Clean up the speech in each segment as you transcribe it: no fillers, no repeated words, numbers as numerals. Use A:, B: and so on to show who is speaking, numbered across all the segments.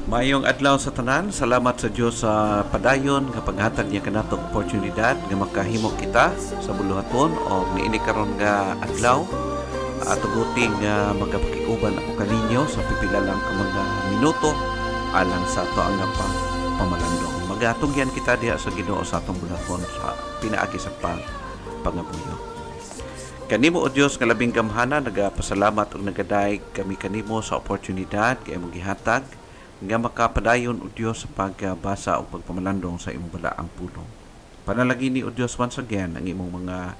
A: Mayong adlaw sa tanan, salamat sa Dios sa padayon nga paghatag niya kanatong oportunidad nga makahimo kita sa buluhaton o niini karon nga adlaw tuguting nga magapakiguban ako kaninyo sa pipila lang ka mga minuto alang sa ato ang pamalandong. Magatugyan kita diha sa Ginoo sa atong buluhaton sa pinaagi sa pangabuyo. Kanimo o Dios nga labing gamhana, nagapasalamat ug nagaday kami kanimo sa oportunidad kay imong gihatag nga makapadayon o Diyos sa pagbasa o pagpamalandong sa imong balaang pulong. Panalangin ni o Diyos once again ang imong mga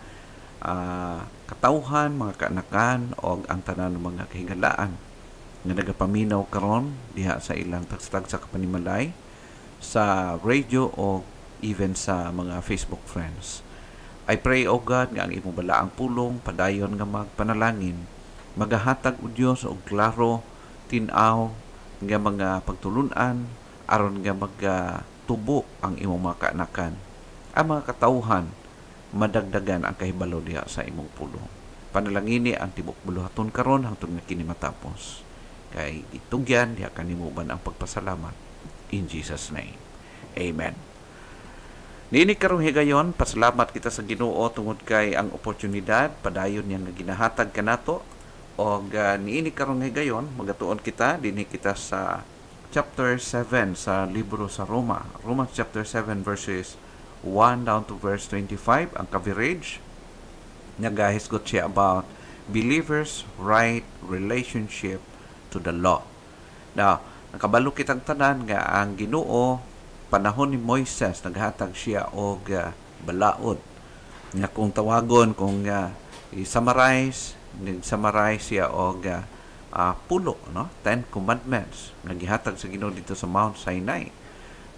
A: katawhan, mga kaanakan o ang tanan ng mga kahigalaan nga nagapaminaw karon diha sa ilang tagstag sa kapanimalay sa radio o even sa mga Facebook friends. I pray, O God, nga ang imong balaang pulong padayon nga magpanalangin, magahatag o Diyos og klaro, tinaw, nga mga pagtulunan aron nga magtubo ang imong mga kaanakan, ang mga katawhan madagdagan ang kahibalo diha sa imong pulong. Panalangini ang tibok buluhaton karon hangtod nga kini matapos. Kay itugyan diha kanimo ban ang pagpasalamat in Jesus name. Amen. Niini karong higayon, pasalamat kita sa Ginoo tungod kay ang oportunidad padayon niya nga ginahatag kanato. O niini karong higayon, magatuon kita, dinhi kita sa chapter 7 sa libro sa Roma. Romans chapter 7 verses 1 down to verse 25, ang coverage. Nagahisgot siya about believers' right relationship to the law. Now, nakabalo kitang tanan nga ang Ginoo, panahon ni Moises, naghatag siya og balaod. Nga kung tawagon, kung i-summarize siya og pulo, no? 10 commandments nga gihatag sa Ginoo dito sa Mount Sinai.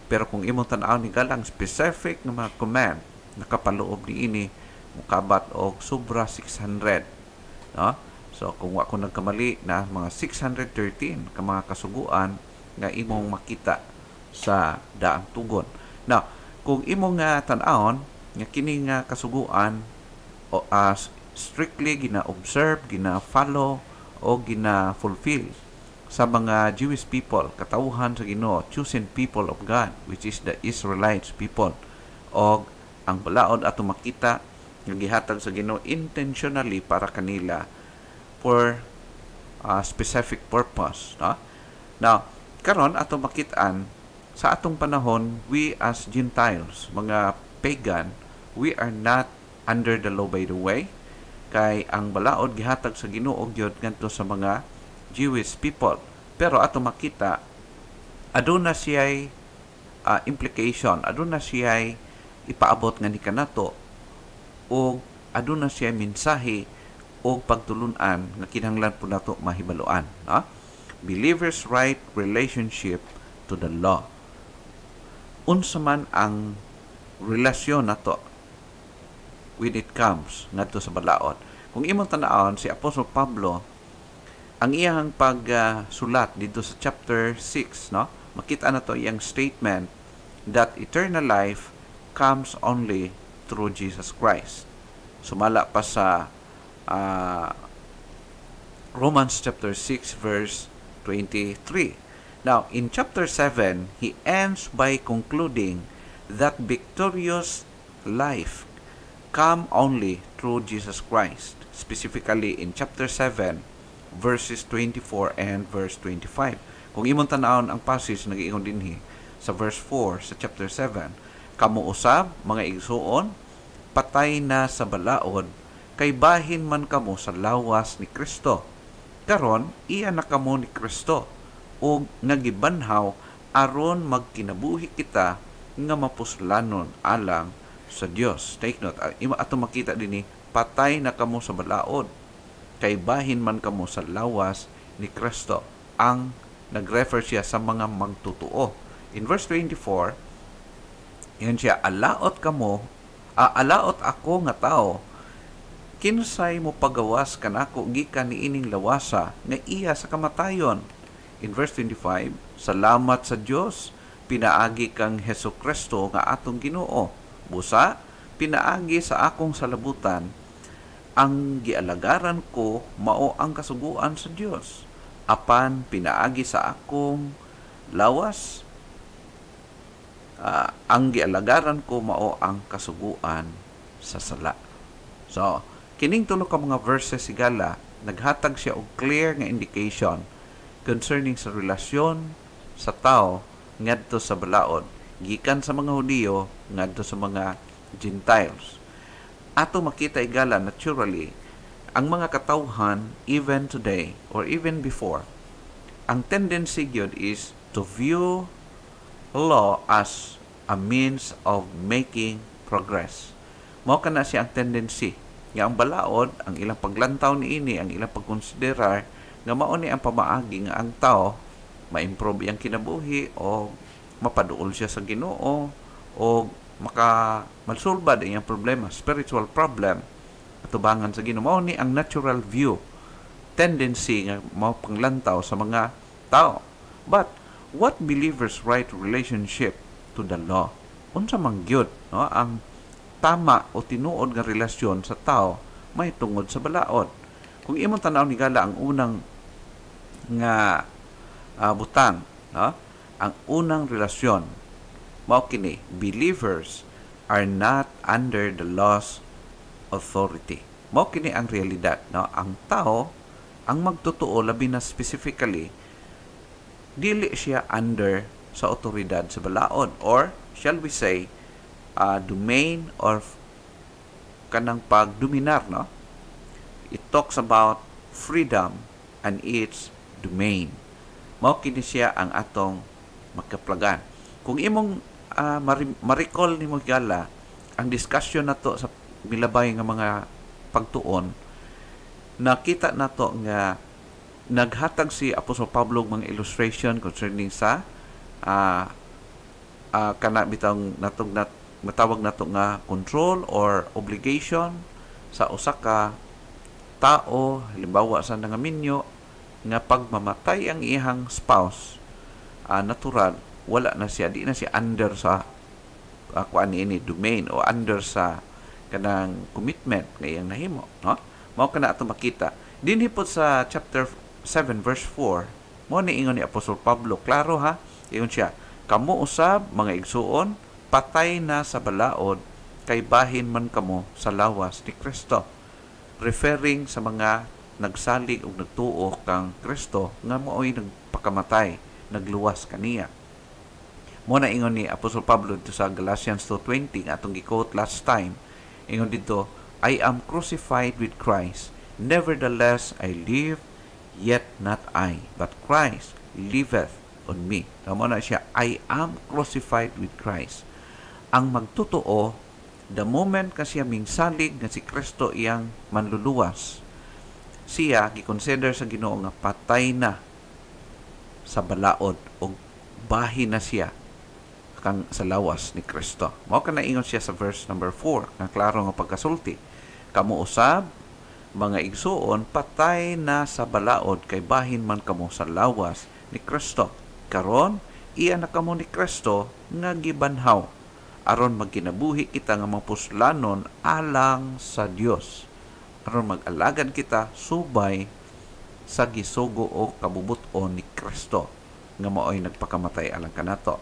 A: Pero kung imong tan-aw ni galang specific nga mga command nakapaloob niini mukabat og sobra 600, no? So kung wa ko nagkamali na mga 613 ka mga kasuguan nga imong makita sa daang tugon. Now, kung imong tan-awon nga kini nga kasuguan o strictly gina-observe, gina-follow, o gina-fulfill sa mga Jewish people, katawhan sa Ginoo, chosen people of God, which is the Israelites people, o ang balaod ato makita nga gihatag sa Ginoo intentionally para kanila for a specific purpose. No? Now, karon ato makitaan sa atong panahon, we as Gentiles, mga pagan, we are not under the law by the way, kay ang balaod gihatag sa Ginoo gyud ngadto sa mga Jewish people. Pero ato makita aduna siyay implication, aduna siyay ipaabot nga ni kanato o aduna siyay mensahe o pagtulunan nga kinahanglan po nato mahibaluan, no? Believers' right relationship to the law. Unsa man ang relasyon nato when it comes ngadto sa balaod. Kung imong tan-awon si Apostol Pablo, ang iyang pagsulat dito sa chapter 6, no? Makita na to iyang statement that eternal life comes only through Jesus Christ. Sumala pa sa Romans chapter 6 verse 23. Now, in chapter 7, he ends by concluding that victorious life come only through Jesus Christ. Specifically in chapter 7 verses 24 and verse 25. Kung imong tan-awon ang passage nag-iingon dinhi sa verse 4 sa chapter 7, kamo usab mga igsuon patay na sa balaod kay bahin man kamo sa lawas ni Kristo. Karon iya na kamo ni Kristo ug nagibanhaw aron magkinabuhi kita nga mapuslanon alang sa Dios. Take note, ato makita dinhi patay na kamo sa balaod kay bahin man kamo sa lawas ni Kristo. Ang nag-refer siya sa mga magtutuo. In verse 24, yan siya, alaot ako nga tao, kinsay mo pagawas kanako gikan niining lawasa nga iya sa kamatayon. In verse 25, salamat sa Dios, pinaagi kang Hesukristo nga atong Ginoo. Busa, pinaagi sa akong salabutan, ang gialagaran ko mao ang kasuguan sa Dios. Apan pinaagi sa akong lawas, ang gialagaran ko mao ang kasuguan sa sala. So, kining tulo ka mga verses sigala, naghatag siya og clear nga indication concerning sa relasyon sa tao ngadto sa balaod, gikan sa mga Hudiyo ngadto sa mga Gentiles. Ato makita igala naturally ang mga katawhan even today or even before, ang tendency gyud is to view law as a means of making progress. Mao kana siya ang tendency nga ang balaod, ang ilang paglantaw niini, ang ilang pagkonsiderar nga mao ni ang pamaagi nga ang tao ma-improve iyang kinabuhi o mapaduol siya sa Ginoo o malsulbad iyang problema, spiritual problem atubangan sa Ginoo. Mao ni ang natural view, tendency nga mao panglantaw sa mga tao. But what believers' right relationship to the law? Unsa man gyud no ang tama o tinuod nga relasyon sa tao may tungod sa balaod? Kung imong tan-aw ni gala ang unang nga butang, no? Ang unang relasyon mao kini, believers are not under the law's authority. Mao kini ang realidad, no? Ang tao ang magtotoo labi na specifically dili siya under sa otoridad sa balaod, or shall we say domain or kanang pagdominar, no? It talks about freedom and its domain. Mao kini siya ang atong makaplagan. Kung imong ma-recall nimo gala ang discussion nato sa milabay nga mga pagtuon, nakita nato nga naghatag si Apostol Pablo mga illustration concerning sa kana bitang matawag nato nga control or obligation sa usa ka tao, halimbawa sa nangaminyo nga pagmamatay ang iyang spouse, natural wala na siya, di na siya under sa kuan ini domain o under sa kanang commitment nga iyang nahimo, no? Mao kana ato makita dinhi pod sa chapter 7 verse 4. Mo ni ingon ni Apostol Pablo, klaro ha, ingon siya, kamo usab mga igsuon patay na sa balaod kay bahin man kamo sa lawas ni Kristo, referring sa mga nagsalig ug nagtuo kang Kristo nga mao'y nagpakamatay, nagluwas kaniya. Mo na ingon ni Apostol Pablo dito sa Galatians 2:20 atong gi-quote last time. Ingon dito, I am crucified with Christ, nevertheless I live, yet not I, but Christ liveth on me. Mo na siya, I am crucified with Christ. Ang magtotoo, the moment kasi mingsalig nga si Kristo iyang manluluwas, siya gikonsider sa Ginoo nga patay na sa balaod o bahin na siya kang sa lawas ni Kristo. Mao ka naingon siya sa verse number 4 nga klaro nga pagkasulti, kamo usab mga igsuon patay na sa balaod kay bahin man kamo sa lawas ni Kristo. Karon iya na kamo ni Kristo nga gibanhaw aron magkinabuhi kita nga mapuslanon alang sa Dios, aron mag-alagad kita subay sa gisugo o kabubuton ni Kristo nga mao'y nagpakamatay alang kanato.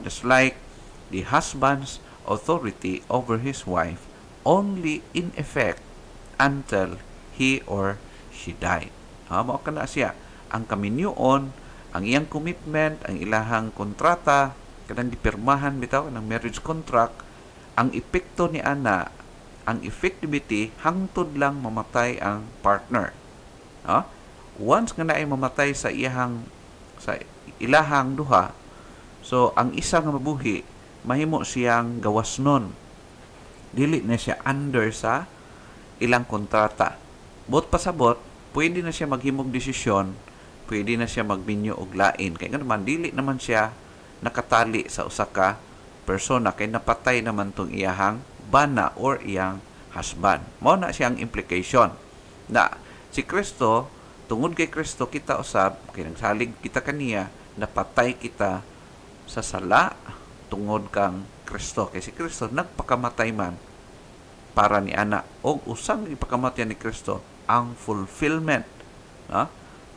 A: Just like the husband's authority over his wife only in effect until he or she died. Mao kana siya ang kaminyoon, ang iyang commitment, ang ilahang kontrata kanang gipirmahan bitaw ng marriage contract, ang epekto ni ana, ang effectivity hangtod lang mamatay ang partner. Once nga naay mamatay sa ilahang duha, so ang isa nga mabuhi mahimo siyang gawasnon, dili na siya under sa ilang kontrata. Bot pasabot, pwede na siya maghimog desisyon, pwede na siya magminyo og lain, kay nga naman dili naman siya nakatali sa usa ka persona, kay napatay naman tong iyahang bana or iyang husband. Mao na siyang implication na si Kristo, tungod kay Kristo kita usab, kay nagsalig kita kaniya, napatay kita sa sala tungod kang Kristo, kay si Kristo nagpakamatay man para ni ana, og usang ipakamatyan ni Kristo ang fulfillment,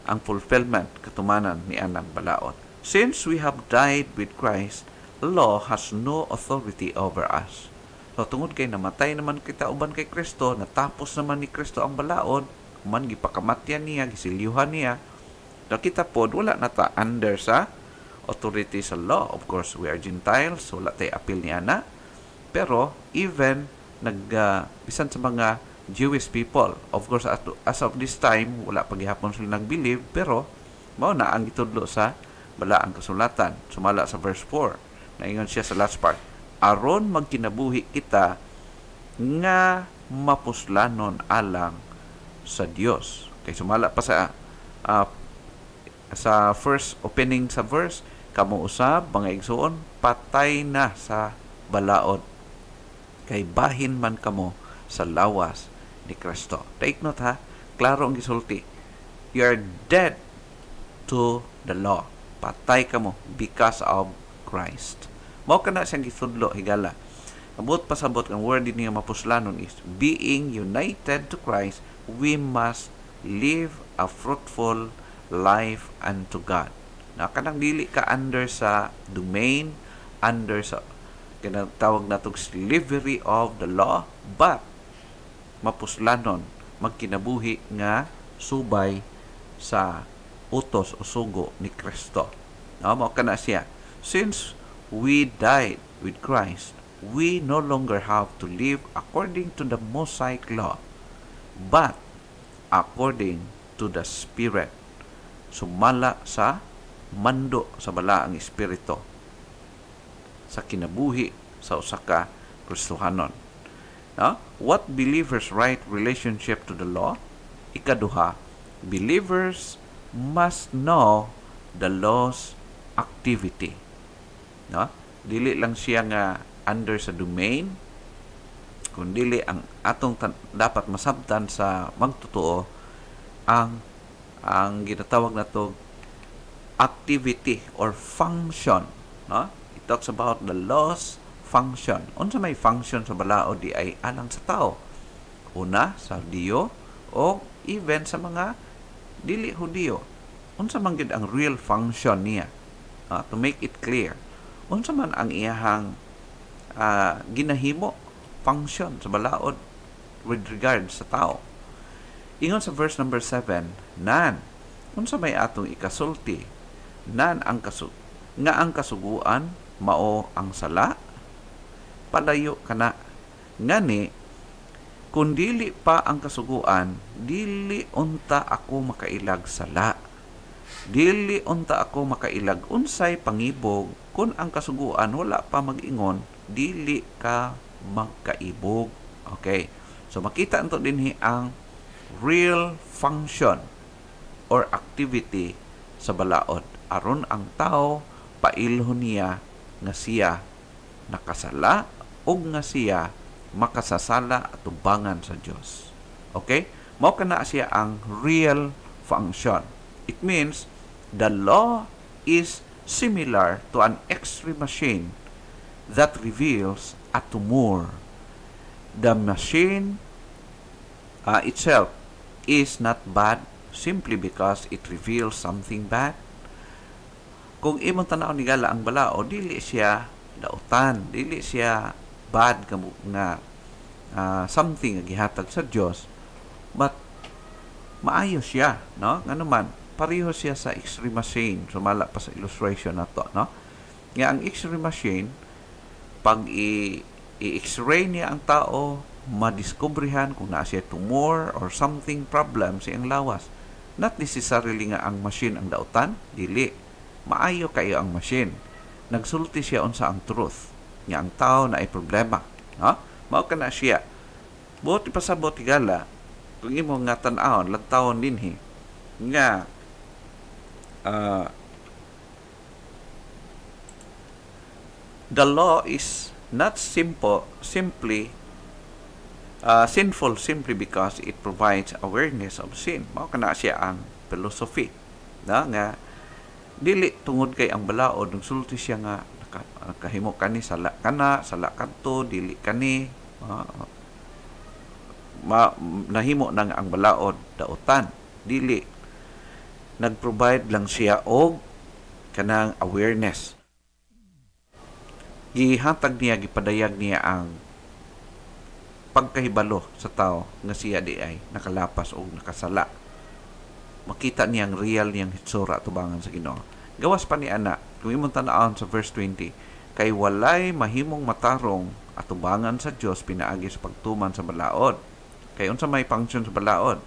A: ang fulfillment katumanan ni anang balaod. Since we have died with Christ, law has no authority over us. So tungod kay namatay naman kita uban kay Kristo, natapos naman ni Kristo ang balaod, man gipakamatyan niya, gisilyuhan niya, na kita pod wala na ta under sa authority sa law. Of course, we are Gentiles, so wala tayo appeal niya na. Pero even bisan sa mga Jewish people, of course as of this time wala paghihapon sila nag-believe, pero mao na ang gitudlo sa balaang kasulatan. Sumala sa verse 4, naingon siya sa last part, aron magkinabuhi kita nga mapuslanon alang sa Dios. Kay sumala pa sa first opening sa verse, kamo usab mga igsoon patay na sa balaod, kay bahin man kamo sa lawas ni Kristo. Take note ha, klaro ang gisulti. You are dead to the law. Patay kamo because of Christ. Mao kana siyang gitudlo higala. Abot pasabot ang word niya mapuslanon is being united to Christ, we must live a fruitful life unto God. Na kanang dili ka under sa domain, under sa kinatawag natong slavery of the law, but mapuslanon, magkinabuhi nga subay sa utos o sugo ni Kristo. Mao kana siya. Since we died with Christ, we no longer have to live according to the Mosaic law, but according to the Spirit. Sumala sa mando sa balaang espiritu sa kinabuhi sa usa ka Kristohanon. What believers' right relationship to the law? Ikaduha, believers must know the law's activity. Dili lang siya nga under sa domain, kundi ang atong dapat masabtan sa magtotoo ang ginatawag nato activity or function. It talks about the law's function. Unsa may function sa balaod di ay alang sa tao. Una sa Hudiyo o even sa mga dili Hudiyo. Unsa man gid ang real function niya? To make it clear, unsa man ang iyahang ginahimo function sa balaod with regard sa tao. Ingon sa verse number 7, nan unsa may atong ikasulti, nan ang nga ang kasuguan mao ang sala, palayo kana ngani kung dili pa ang kasuguan, dili unta ako makailag sala. Dili unta ako makailag unsay pangibog, kung ang kasuguan wala pa mag-ingon, dili ka magkaibog. Okay. So makita nto dinhi ang real function or activity sa balaod aron ang tao pailhon niya nga siya nakasala o nga siya makasasala at tubangan sa Diyos. Okay? Mao kana siya ang real function. It means the law is similar to an X-ray machine that reveals a tumor. The machine itself is not bad simply because it reveals something bad. Kung imong tanaw ni gala ang balao, dili siya dautan, dili siya bad nga something nga gihatag sa Dios, but maayo siya, no? Ngano man, pareho siya sa X-ray machine. Sumala pa sa illustration nato, no? Nga ang X-ray machine, pag i-X-ray niya ang tao, madiskobrehan kung naa siya tumor or something problem sa iyang lawas. Not necessarily nga ang machine ang dautan, dili. Maayo kayo ang machine. Nagsulti siya unsa ang truth. Nga ang tao na ay problema. No? Mao kana siya. Buti pasabot tigala, kung imo nga tan-awon, lagtawon dinhi, nga the law is not simply sinful simply because it provides awareness of sin. Mao kana siya ang philosophy. Na nga dili tungod kay ang balaod nagsulti siya nga nakahimo kani sala kana, sala kadto, dili kani nahimo nang ang balaod dautan. Dili, nagprovide lang siya og kanang awareness. Gihatag niya, gipadayag niya ang pagkahibalo sa tao nga siya di ay nakalapas o nakasala. Makita niyang real niyang hitsura tubangan sa Ginoo. Gawas pa ni ana, kung imong tan-awon sa verse 20, kay walay mahimong matarong atubangan sa Dios pinaagi sa pagtuman sa balaod. Kay unsa may function sa balaod?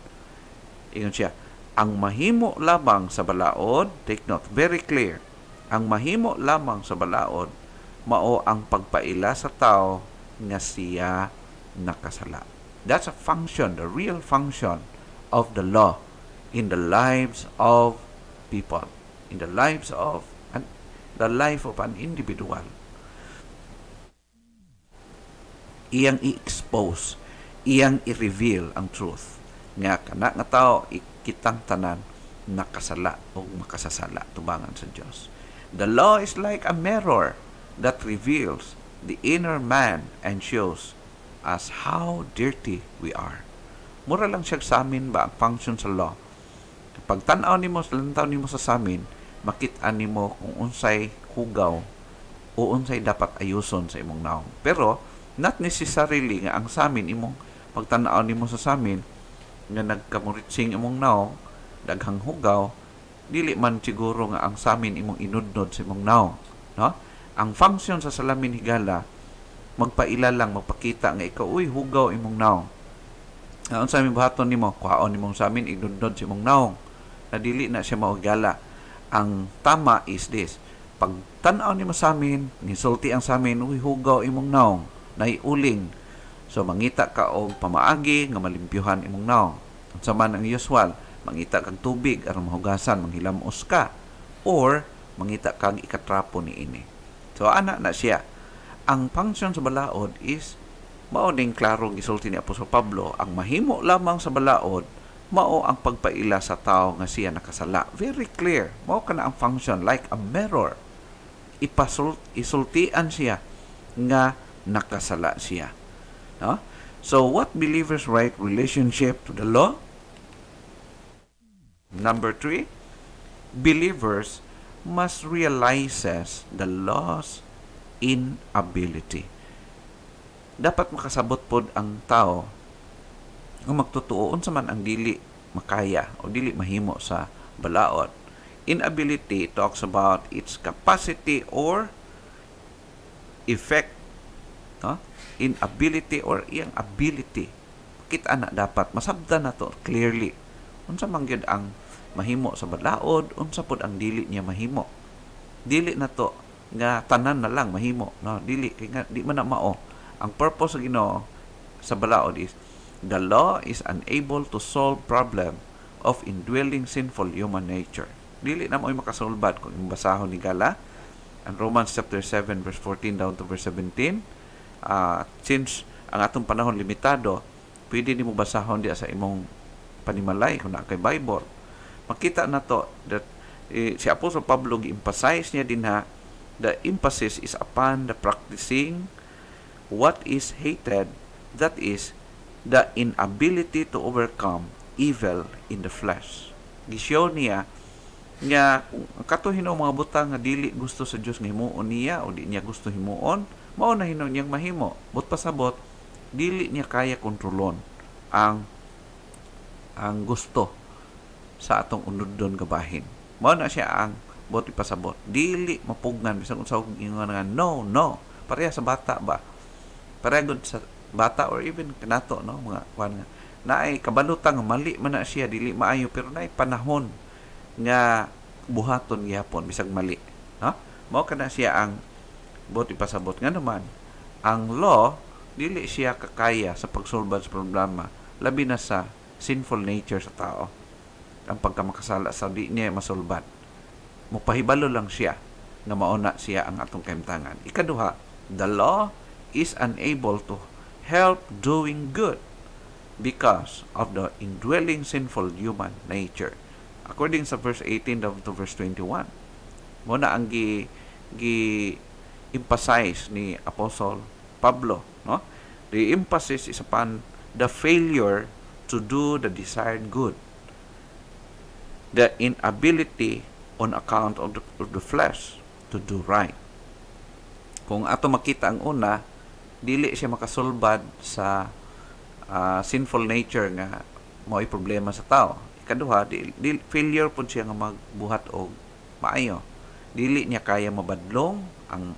A: Ingon siya, ang mahimo lamang sa balaod, take note, very clear. Ang mahimo lamang sa balaod mao ang pagpaila sa tao nga siya nakasala. That's a function, the real function of the law in the lives of people, in the lives of the life of an individual. Iyang i-expose, iyang i-reveal ang truth nga kana nga tao kitang tanan nakasala o makasasala tubangan sa Dios. The law is like a mirror that reveals the inner man and shows us how dirty we are. Mura lang siya sa amin ba ang function sa law. Pag tan-aw nimo sa lantaw nimo sa samin, makit-an nimo kung unsay hugaw o unsay dapat ayuson sa imong naong. Pero not necessarily nga ang samin imong pagtan-aw nimo sa samin nga nagkamuritsing imong naong, daghang hugaw, dili man siguro nga ang samin imong inudnod sa imong naong, no? Ang function sa salamin higala magpaila lang, magpakita nga ikaw uy hugaw imong naong. Ang sa aming buhaton nimo, kuhaon nimong samin inudnod sa imong naong. Na dili na siya maugala. Ang tama is this. Pag tan-aw nimo sa amin, nisulti ang samin, uy hugaw imong naong, naiuling. So mangita ka og pamaagi nga malimpyuhan imong naong. Unsa man ang usual, mangita kang tubig aron mahugasan, manghilamos ka, or mangita kang ikatrapo niini. So ana na siya. Ang function sa balaod is mao ning klaro gisulti ni Apostol Pablo, ang mahimo lamang sa balaod mao ang pagpaila sa tao nga siya nakasala. Very clear. Mao kana ang function, like a mirror. Isultian siya nga nakasala siya. No? So what believers' right relationship to the law? Number 3, believers must realizes the law's inability. Dapat makasabot pod ang tao kung magtutuo unsa man ang dili makaya o dili mahimo sa balaod. Inability talks about its capacity or effect, no? Inability or iyang ability. Kita na dapat masabdan na to clearly. Unsa man gyud ang mahimo sa balaod, unsa pod ang dili niya mahimo. Dili na to nga tanan na lang mahimo, no? Dili kay nga di man na mao. Ang purpose sa Ginoo sa balaod is the law is unable to solve problem of indwelling sinful human nature. Dili na mo'y makasolbad kung imbasahon ni Gala ang Romans chapter 7 verse 14 down to verse 17. Since ang atong panahon limitado, pwede nimo basahon diya sa imong panimalay kung na kay Bible. Makita na to that si Apostol Pablo gi-emphasize niya din ha, the emphasis is upon the practicing what is hated, that is the inability to overcome evil in the flesh. Gishow niya nga kato hino mga butang nga dili gusto sa Dios nga himuon niya o di niya gusto himuon, mao na hino niyang mahimo. But pasabot dili niya kaya kontrolon ang gusto sa atong unudon gabahin. Mao na siya ang bot ipasabot. Dili mapugnan bisag unsa og ingon nga no. Pareha sa bata ba? Pareha gud sa bata or even kanato, no, mga kuan nga naay kabalutan nga mali man na siya, dili maayo, pero naay panahon nga buhaton gyapon bisag mali, no? Mao kana siya ang bot ipasabot nga naman ang law dili siya kakaya sa pagsolba sa problema, labi na sa sinful nature sa tao. Ang pagkamakasala sa di niya masolban, mupahibalo lang siya nga mauna siya ang atong kahimtangan. Ikaduha, the law is unable to help doing good because of the indwelling sinful human nature. According sa verse 18 down to verse 21, muna ang emphasize ni Apostle Pablo, no? The emphasis is upon the failure to do the desired good, the inability on account of the flesh to do right. Kung ato makita ang una, dili siya makasulbad sa sinful nature nga mao'y problema sa tao. Ikaduha, failure po siya nga magbuhat og maayo. Dili niya kaya mabadlong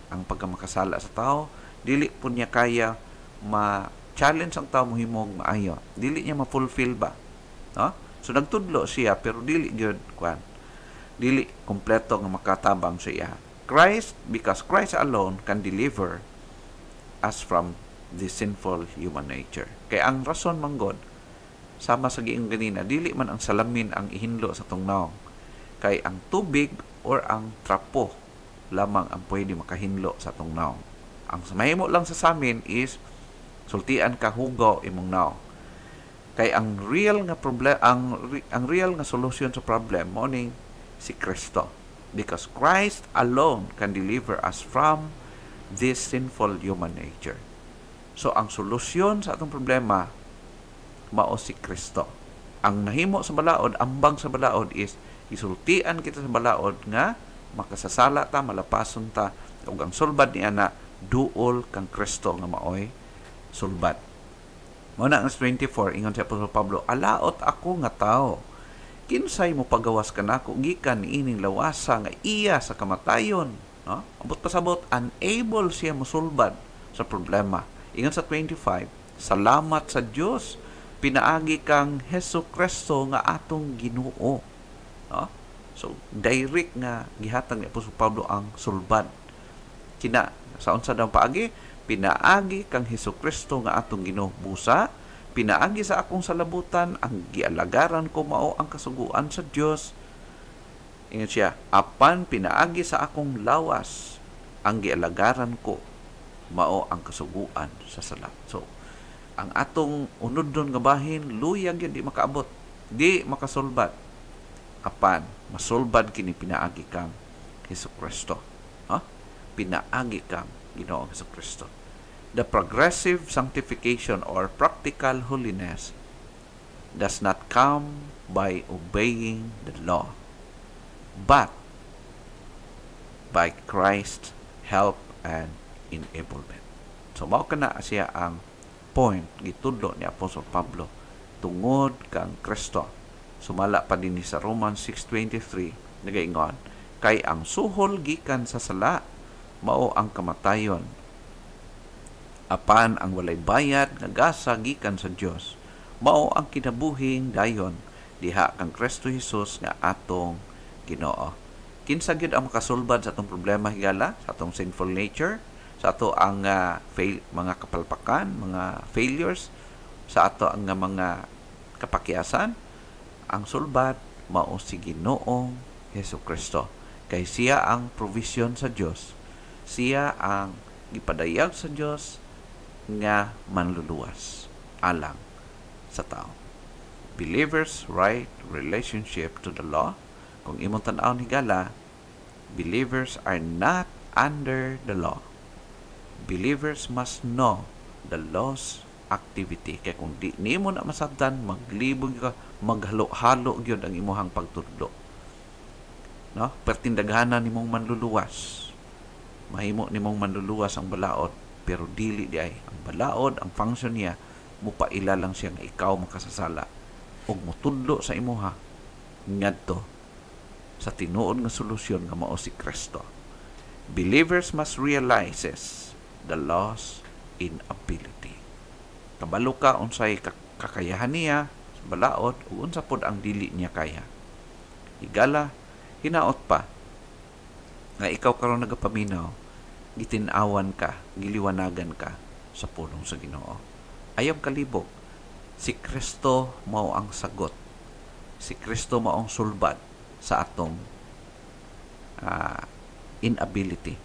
A: ang pagkamakasala sa tao. Dili po niya kaya ma-challenge ang tao mohimong maayo. Dili niya ma-fulfill ba? No? So nagtudlo siya pero dili gyud dili kompleto nga makatabang siya. Because Christ alone can deliver us from the sinful human nature. Kaya ang rason manggod, sama sa giing ganina, dili man ang salamin ang ihinlo sa tungnaw. Kay ang tubig or ang trapo lamang ang pwede makahinlo sa tungnaw. Ang mahimo lang sa samin is sultian ka hugaw imong naw. Kay ang real nga problem, ang real nga solution sa problem mo ni si Kristo. Because Christ alone can deliver us from this sinful human nature. So, ang solusyon sa atong problema, mao si Kristo. Ang nahimo sa balaod, ambang sa balaod is, isultian kita sa balaod nga, makasasala ta, malapason ta, ug ang sulbad ni ana, duol kang Kristo nga maoy sulbad. Muna ang 24, ingon si Apostol Pablo, alaot ako nga tao, kinsay mo pagawas ka nako gikan ining lawasa nga iya sa kamatayon, no? Abot pasabot, unable siya mosulbad sa problema. Ingon sa 25, salamat sa Dios pinaagi kang Hesukristo nga atong Ginoo, no? So direct nga gihatag ni Apostol Pablo ang sulbad. Kina sa unsa daw paagi, pinaagi kang Hesukristo nga atong Ginoo. Busa pinaagi sa akong salabutan, ang gialagaran ko mao ang kasuguan sa Dios. Ingon siya, apan pinaagi sa akong lawas, ang gialagaran ko mao ang kasuguan sa sala. So, ang atong unod nga bahin, luyag yun, di makaabot, di makasulbad. Apan, masulbad kini pinaagi kang Hesukristo. Pinaagi kang Ginoong Hesukristo. The progressive sanctification or practical holiness does not come by obeying the law, but by Christ's help and enablement. So, mao kana siya ang point gitudlo ni Apostol Pablo tungod kang Kristo. Sumala pa din sa Romans 6:23 nagaingon, kay ang suhol gikan sa sala mao ang kamatayon, apan ang walay bayad nga gasa gikan sa Dios mao ang kinabuhing dayon diha kang Kristo Jesus nga atong Ginoo. Kinsa gyud ang makasulbad sa atong problema higala, sa atong sinful nature, sa ato ang mga kapalpakan, mga failures, sa ato ang mga kapakyasan? Ang sulbad mao si Ginoong Hesukristo. Kay siya ang provision sa Dios. Siya ang gipadayag sa Dios nga manluluwas alang sa tao. Believers' right relationship to the law. Kung imong tan-aw higala, believers are not under the law. Believers must know the law's activity. Kaya kung di nimo na masabdan, maglibog ka, maghalo-halo gyud ang imuhang pagtudlo. No? Pertindaghanan nimong manluluwas. Mahimo nimong manluluwas ang balaod, pero dili di ay. Ang balaod, ang function niya, mupaila lang siya nga ikaw makasasala. Og mutudlo sa imuha, ngadto sa tinuod nga solusyon nga mao si Kristo. Believers must realizes the law's inability. Kabalo ka unsay kakayahan niya sa balaod ug unsa pod ang dili niya kaya. Higala, hinaot pa nga ikaw karon nagapaminaw, gitin-awan ka, giliwanagan ka sa pulong sa Ginoo. Ayaw kalibog, si Kristo mao ang sagot. Si Kristo mao ang sulbad sa atong inability.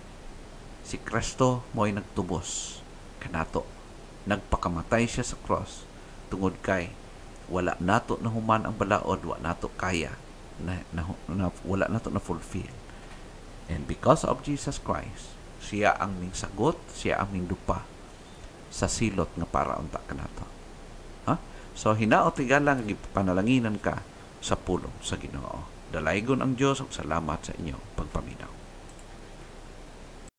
A: Si Kristo mo'y nagtubos kanato. Nagpakamatay siya sa cross tungod kay wala nato na human ang balaod, wala nato kaya wala nato na fulfill. And because of Jesus Christ, siya ang ning sagot, siya ang ning dupa sa silot nga para unta kanato. So hinaot tigala nga gipanalanginan ka sa pulong sa Ginoo. Dalaygon ang Dios ug salamat sa inyong pagpaminaw.